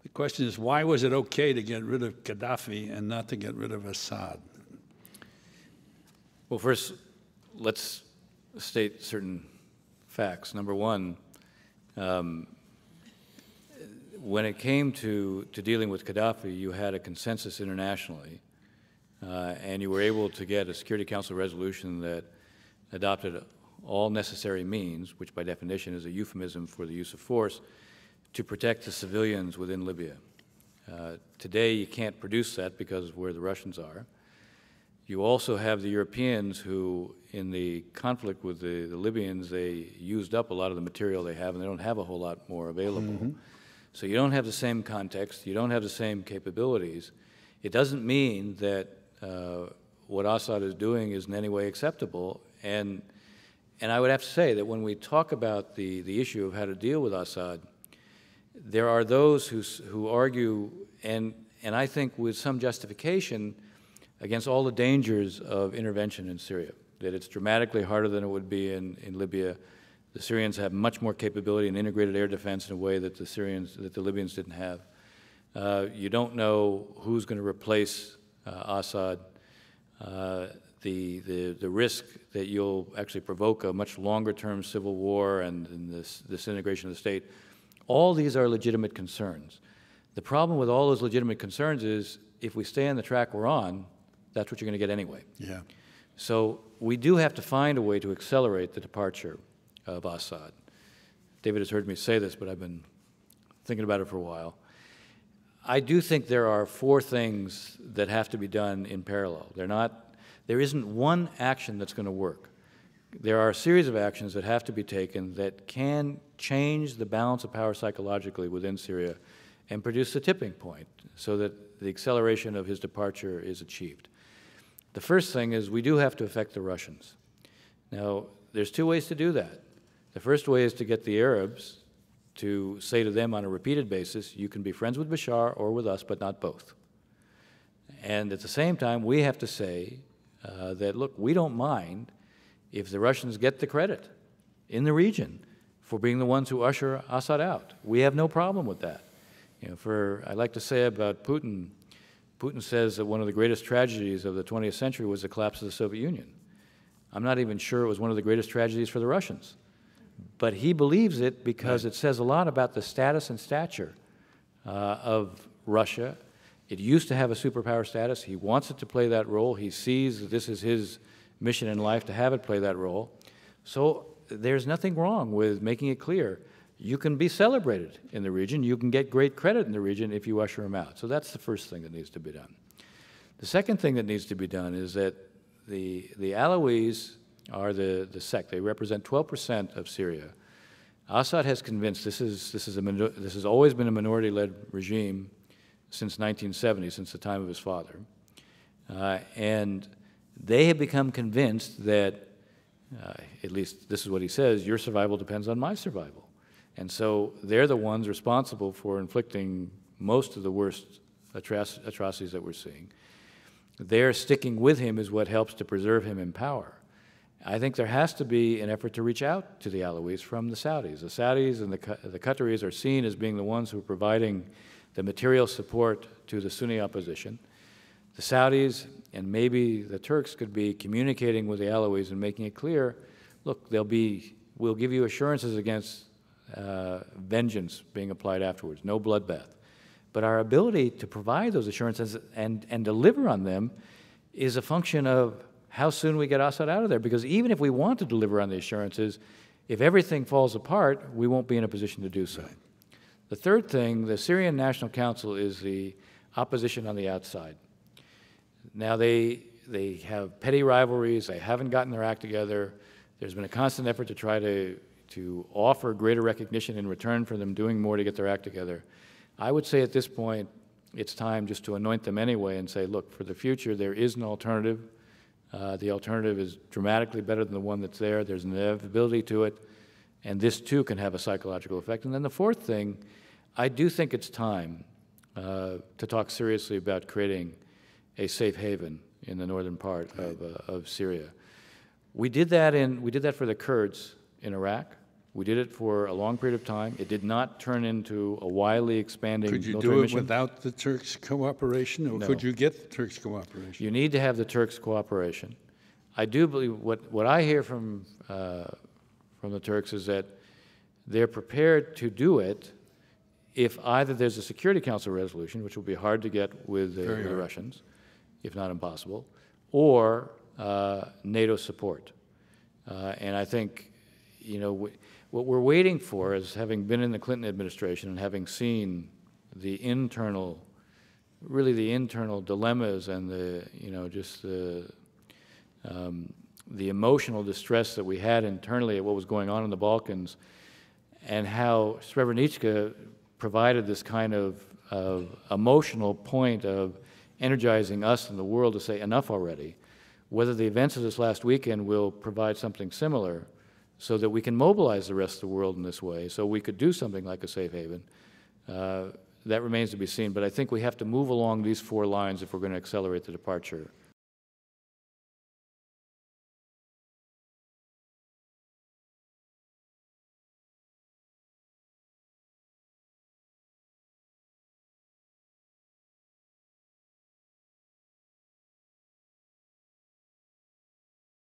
The question is, why was it okay to get rid of Gaddafi and not to get rid of Assad? Well, first, let's state certain facts. Number one, when it came to dealing with Gaddafi, you had a consensus internationally, and you were able to get a Security Council resolution that adopted all necessary means, which by definition is a euphemism for the use of force, to protect the civilians within Libya. Today, you can't produce that because of where the Russians are. You also have the Europeans who, in the conflict with the Libyans, they used up a lot of the material they have, and they don't have a whole lot more available. Mm-hmm. So you don't have the same context, you don't have the same capabilities. It doesn't mean that what Assad is doing is in any way acceptable. And I would have to say that when we talk about the issue of how to deal with Assad, there are those who argue, and I think with some justification, against all the dangers of intervention in Syria, that it's dramatically harder than it would be in Libya. The Syrians have much more capability in integrated air defense in a way that the Libyans didn't have. You don't know who's going to replace Assad. The risk that you'll actually provoke a much longer-term civil war and this disintegration of the state, all these are legitimate concerns. The problem with all those legitimate concerns is if we stay on the track we're on, that's what you're going to get anyway. Yeah. So we do have to find a way to accelerate the departure of Assad. David has heard me say this, but I've been thinking about it for a while. I do think there are four things that have to be done in parallel. There isn't one action that's going to work. There are a series of actions that have to be taken that can change the balance of power psychologically within Syria and produce the tipping point so that the acceleration of his departure is achieved. The first thing is we do have to affect the Russians. Now, there's two ways to do that. The first way is to get the Arabs to say to them on a repeated basis, you can be friends with Bashar or with us, but not both. And at the same time, we have to say that, look, we don't mind if the Russians get the credit in the region for being the ones who usher Assad out. We have no problem with that. I like to say about Putin, Putin says that one of the greatest tragedies of the 20th century was the collapse of the Soviet Union. I'm not even sure it was one of the greatest tragedies for the Russians. But he believes it because it says a lot about the status and stature of Russia. It used to have a superpower status. He wants it to play that role. He sees that this is his mission in life to have it play that role. So there's nothing wrong with making it clear you can be celebrated in the region. You can get great credit in the region if you usher him out. So that's the first thing that needs to be done. The second thing that needs to be done is that the Alawis are the sect. They represent 12% of Syria. Assad has convinced this has always been a minority-led regime since 1970, since the time of his father, and they have become convinced that, at least this is what he says, your survival depends on my survival. And so they're the ones responsible for inflicting most of the worst atrocities that we're seeing. Their sticking with him is what helps to preserve him in power. I think there has to be an effort to reach out to the Alawis from the Saudis. The Saudis and the Qataris are seen as being the ones who are providing the material support to the Sunni opposition. The Saudis and maybe the Turks could be communicating with the Alawis and making it clear, look, we'll give you assurances against vengeance being applied afterwards, no bloodbath. But our ability to provide those assurances and deliver on them is a function of how soon we get Assad out of there. Because even if we want to deliver on the assurances, if everything falls apart, we won't be in a position to do so. Right. The third thing, the Syrian National Council is the opposition on the outside. Now they have petty rivalries, they haven't gotten their act together. There's been a constant effort to try to offer greater recognition in return for them doing more to get their act together. I would say at this point, it's time just to anoint them anyway and say, look, for the future, there is an alternative. The alternative is dramatically better than the one that's there. There's an inevitability to it, and this too can have a psychological effect. And then the fourth thing, I do think it's time to talk seriously about creating a safe haven in the northern part of Syria. We did that for the Kurds in Iraq. We did it for a long period of time. It did not turn into a widely expanding Could you military do it mission. without the Turks' cooperation, or No. could you get the Turks' cooperation? You need to have the Turks' cooperation. I do believe what I hear from the Turks is that they're prepared to do it if either there's a Security Council resolution, which will be hard to get with the Russians, if not impossible, or NATO support. And I think, you know, what we're waiting for is, having been in the Clinton administration and having seen the internal, really the internal dilemmas and the, you know, just the emotional distress that we had internally at what was going on in the Balkans, and how Srebrenica provided this kind of emotional point of energizing us and the world to say enough already. Whether the events of this last weekend will provide something similar so that we can mobilize the rest of the world in this way, so we could do something like a safe haven, that remains to be seen. But I think we have to move along these four lines if we're going to accelerate the departure